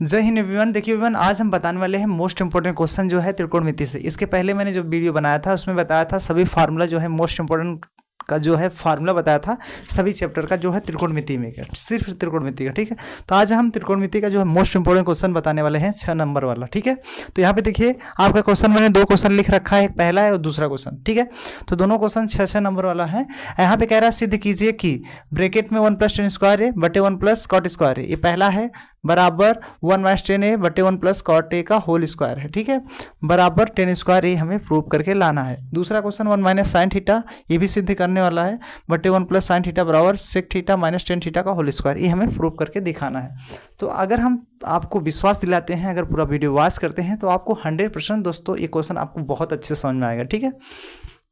जय हिंद एवरीवन। देखिए एवरीवन, आज हम बताने वाले हैं मोस्ट इंपोर्टेंट क्वेश्चन जो है त्रिकोणमिति से। इसके पहले मैंने जो वीडियो बनाया था उसमें बताया था सभी फार्मूला जो है मोस्ट इंपोर्टेंट का जो है फार्मूला बताया था सभी चैप्टर का जो है त्रिकोणमिति में का, सिर्फ त्रिकोणमिति का। ठीक है, तो आज हम त्रिकोणमिति का जो है मोस्ट इंपोर्टेंट क्वेश्चन बताने वाले हैं 6 नंबर वाला। ठीक है, तो यहाँ पे देखिए आपका क्वेश्चन मैंने 2 क्वेश्चन लिख रखा है, एक पहला है और दूसरा क्वेश्चन। ठीक है, तो दोनों क्वेश्चन 6 नंबर वाला है। यहाँ पे कह रहा है सिद्ध कीजिए कि ब्रैकेट में 1 + tan स्क्वायर ए बटे 1 + cot स्क्वायर ए, ये पहला है, बराबर 1 - tan a बटे 1 + cot a का होल स्क्वायर है। ठीक है, बराबर tan स्क्वायर ए हमें प्रूव करके लाना है। दूसरा क्वेश्चन 1 - sin थीटा, ये भी सिद्ध करने वाला है, बटे 1 + sin थीटा बराबर sec थीटा - tan थीटा का होल स्क्वायर, ये हमें प्रूव करके दिखाना है। तो अगर हम आपको विश्वास दिलाते हैं, अगर पूरा वीडियो वॉच करते हैं तो आपको 100% दोस्तों ये क्वेश्चन आपको बहुत अच्छे से समझ में आएगा। ठीक है,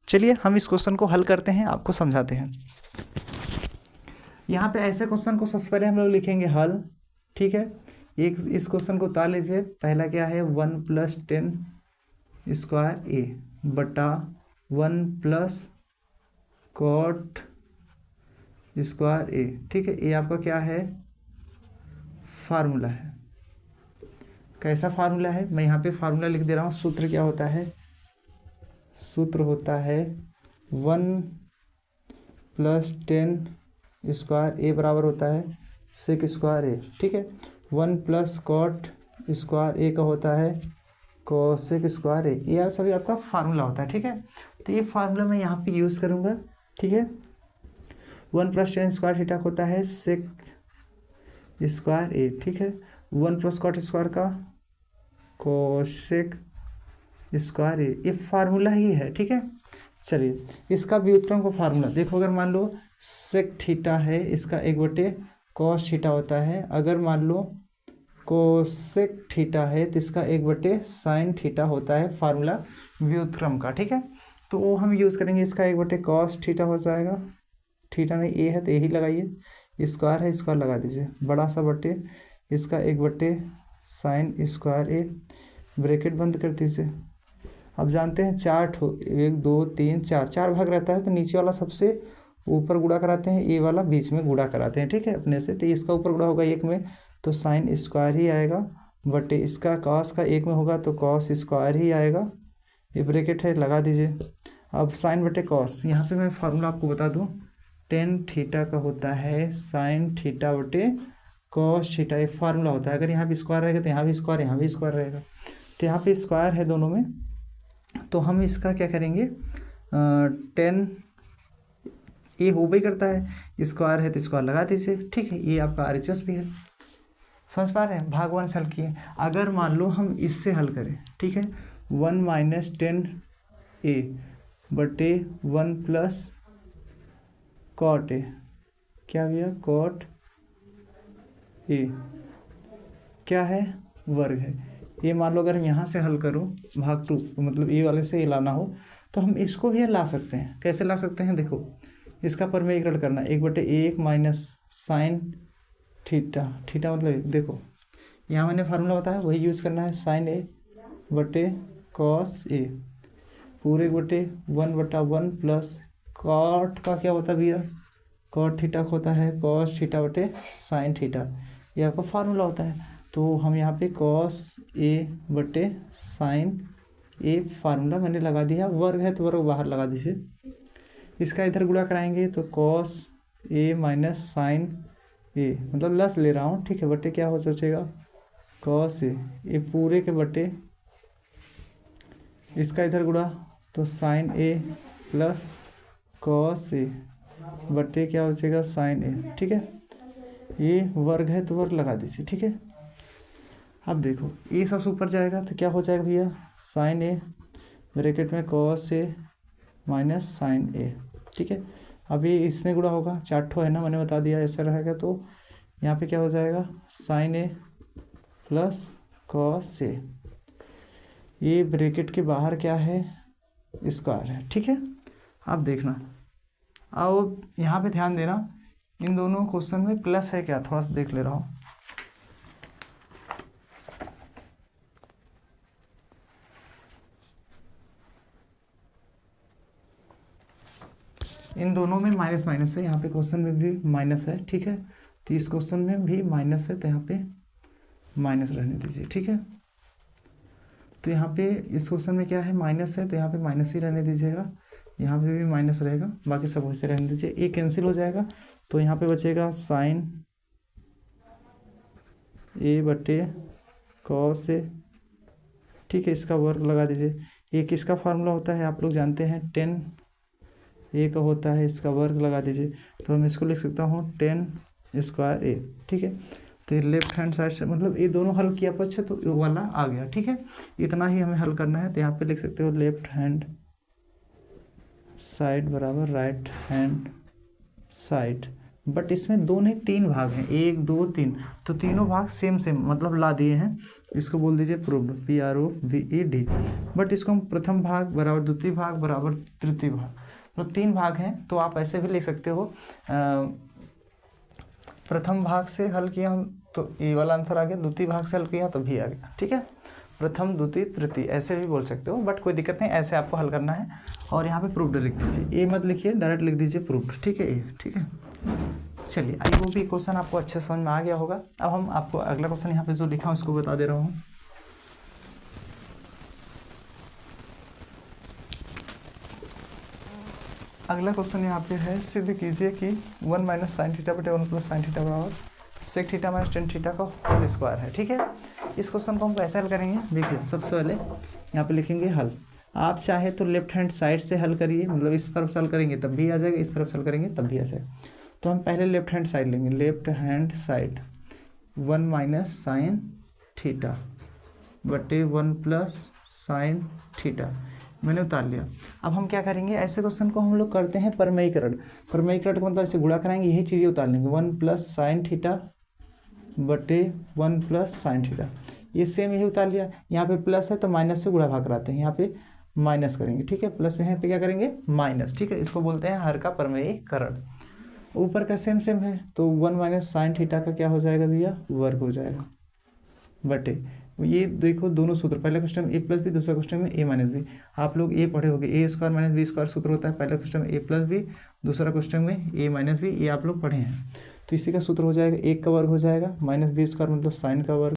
चलिए हम इस क्वेश्चन को हल करते हैं, आपको समझाते हैं। यहाँ पे ऐसे क्वेश्चन को सबसे पहले हम लोग लिखेंगे हल। ठीक है, एक इस क्वेश्चन को उतार लीजिए। पहला क्या है, 1 + tan स्क्वायर ए बटा 1 + cot स्क्वायर ए। ठीक है, ये आपका क्या है, फार्मूला है। कैसा फार्मूला है, मैं यहाँ पे फार्मूला लिख दे रहा हूँ। सूत्र क्या होता है, सूत्र होता है 1 + tan स्क्वायर ए बराबर होता है sec स्क्वायर ए। ठीक है, 1 + cot स्क्वायर ए का होता है cosec स्क्वायर ए। यह सभी आपका फार्मूला होता है। ठीक है, तो ये फार्मूला मैं यहाँ पे यूज़ करूँगा। ठीक है, 1 + tan स्क्वायर थीटा होता है sec स्क्वायर ए। ठीक है, 1 + cot स्क्वायर का cosec स्क्वायर ए, ये फार्मूला ही है। ठीक है, चलिए इसका व्युत्क्रम को फार्मूला देखो। अगर मान लो sec थीटा है, इसका 1/cos थीटा होता है। अगर मान लो cosec थीटा है तो इसका 1/sin थीटा होता है, फार्मूला व्युत्क्रम का। ठीक है, तो वो हम यूज़ करेंगे। इसका 1/cos थीटा हो जाएगा, थीटा नहीं ए है तो यही लगाइए, स्क्वायर है स्क्वायर लगा दीजिए, बड़ा सा बटे इसका 1/sin स्क्वायर ए, ब्रैकेट बंद कर दीजिए। अब जानते हैं 4 1 2 3 4 भाग रहता है, तो नीचे वाला सबसे ऊपर गुणा कराते हैं, ए वाला बीच में गुणा कराते हैं। ठीक है, अपने से, तो इसका ऊपर गुणा होगा 1 में तो sin स्क्वायर ही आएगा, बटे इसका cos का 1 में होगा तो cos स्क्वायर ही आएगा। ये ब्रैकेट है, लगा दीजिए। अब sin बटे cos, यहाँ पे मैं फार्मूला आपको बता दूँ, tan थीटा का होता है sin थीटा बटे cos थीटा, ये फार्मूला होता है। अगर यहाँ भी स्क्वायर रहेगा तो यहाँ भी स्क्वायर, यहाँ भी स्क्वायर रहेगा, तो यहाँ पे स्क्वायर है दोनों में, तो हम इसका क्या करेंगे, tan ये हो भी करता है, स्क्वायर है तो स्क्वायर लगा दीजिए। ठीक है, ये आपका RHS भी है, समझ पा रहे हैं, भागवान से हल किए। अगर मान लो हम इससे हल करें, ठीक है, 1 - tan a बटे 1 + cot a, क्या भैया, cot a क्या है, वर्ग है। ये मान लो अगर हम यहाँ से हल करूँ भाग 2, मतलब ए वाले से ये लाना हो तो हम इसको भी ला सकते हैं। कैसे ला सकते हैं, देखो इसका परमेयीकरण करना, 1/1 - sin थीटा, थीटा मतलब देखो यहाँ मैंने फार्मूला बताया वही यूज़ करना है, sin a बटे cos a पूरे 1/1 + cot का क्या होता है भैया, cot थीटा होता है cos थीटा बटे sin थीटा, ये आपका फार्मूला होता है। तो हम यहाँ पे cos a बटे sin a फार्मूला मैंने लगा दिया, वर्ग है तो वर्ग बाहर लगा दीजिए। इसका इधर गुणा कराएंगे तो cos a - sin a, मतलब लस ले रहा हूँ। ठीक है, बटे क्या हो सोचेगा, cos a, ये पूरे के बटे इसका इधर गुणा तो sin a + cos a बटे क्या हो जाएगा, sin a। ठीक है, ये वर्ग है तो वर्ग लगा दीजिए। ठीक है, अब देखो ये सबसे ऊपर जाएगा तो क्या हो जाएगा भैया, sin a ब्रैकेट में cos a - sin a। ठीक है, अभी इसमें गुणा होगा, 4 ठो है ना, मैंने बता दिया ऐसा रहेगा। तो यहाँ पे क्या हो जाएगा, sin a + cos a, ये ब्रैकेट के बाहर क्या है, स्क्वायर है। ठीक है, अब देखना, आओ यहाँ पे ध्यान देना, इन दोनों क्वेश्चन में प्लस है क्या, थोड़ा सा देख ले रहा हूँ। इन दोनों में माइनस माइनस है, यहाँ पे क्वेश्चन में भी माइनस है। ठीक है, तो इस क्वेश्चन में भी माइनस है, तो यहाँ पे माइनस रहने दीजिए, ठीक है। तो यहाँ पे इस क्वेश्चन में क्या है, माइनस है, तो यहाँ पे माइनस ही रहने दीजिएगा, यहाँ पे भी माइनस रहेगा, बाकी सब वैसे रहने दीजिए। ए कैंसिल हो जाएगा, तो यहाँ पे बचेगा साइन ए बटे कॉस ए, ठीक है। इसका वर्ग लगा दीजिए। ये किसका फार्मूला होता है आप लोग जानते हैं, 10 ए का होता है, इसका वर्ग लगा दीजिए। तो हम इसको लिख सकता हूँ 10 स्क्वायर ए, ठीक है। तो ये लेफ्ट हैंड साइड से मतलब ये दोनों हल किया पक्ष तो ये वाला आ गया, ठीक है। इतना ही हमें हल करना है। तो यहाँ पे लिख सकते हो लेफ्ट हैंड साइड बराबर राइट हैंड साइड, बट इसमें दो नहीं 3 भाग हैं, 1 2 3, तो तीनों भाग सेम मतलब ला दिए हैं। इसको बोल दीजिए प्रूव्ड, PROVED। बट इसको हम प्रथम भाग बराबर द्वितीय भाग बराबर तृतीय भाग, तो 3 भाग हैं। तो आप ऐसे भी लिख सकते हो, प्रथम भाग से हल किया हम तो ए वाला आंसर आ गया, द्वितीय भाग से हल किया तो भी आ गया, ठीक है। प्रथम द्वितीय तृतीय ऐसे भी बोल सकते हो, बट कोई दिक्कत नहीं, ऐसे आपको हल करना है। और यहाँ पे प्रूव्ड लिख दीजिए, ए मत लिखिए, डायरेक्ट लिख दीजिए प्रूव्ड, ठीक है, ए, ठीक है। चलिए, आई वो भी क्वेश्चन आपको अच्छे समझ में आ गया होगा। अब हम आपको अगला क्वेश्चन यहाँ पे जो लिखा हूँ उसको बता दे रहा हूँ। अगला क्वेश्चन यहाँ पे है, सिद्ध कीजिए कि 1 माइनस साइन थीटा बटे 1 प्लस साइन थीटा बराबर sec theta minus tan theta का होल स्क्वायर है, ठीक है। इस क्वेश्चन को हम कैसे हल करेंगे, देखिए सबसे पहले यहाँ पे लिखेंगे हल। आप चाहे तो लेफ्ट हैंड साइड से हल करिए, मतलब इस तरफ से हल करेंगे तब भी आ जाएगा, इस तरफ से हल करेंगे तब भी आ जाएगा। तो हम पहले लेफ्ट हैंड साइड लेंगे, left hand side 1 minus sine theta बटे 1 प्लस साइन थीटा, मैंने उतार लिया। अब हम क्या करेंगे, ऐसे क्वेश्चन को हम लोग करते हैं परमेयीकरण। परमेयीकरण का मतलब ऐसे गुणा कराएंगे, यही चीज़ें उतार लेंगे, 1 प्लस साइन थीटा बटे 1 प्लस साइन थीटा, ये सेम यही उतार लिया। यहाँ पे प्लस है तो माइनस से गुणा भाग कराते हैं, यहाँ पे माइनस करेंगे, ठीक है, प्लस यहाँ पे क्या करेंगे माइनस, ठीक है। इसको बोलते हैं हर का परमेयीकरण। ऊपर का सेम है, तो 1 माइनस साइन थीटा का क्या हो जाएगा भैया, वर्ग हो जाएगा बटे, ये देखो दोनों सूत्र, पहले क्वेश्चन में ए प्लस बी, दूसरा क्वेश्चन में ए माइनस बी। आप लोग ए पढ़े होंगे, ए स्क्वायर माइनस बी स्क्वायर सूत्र होता है, पहले क्वेश्चन में ए प्लस बी, दूसरा क्वेश्चन में ए माइनस बी, ये आप लोग पढ़े हैं। तो इसी का सूत्र हो जाएगा, 1 का वर्ग हो जाएगा माइनस बी स्क्वायर मतलब साइन का वर्ग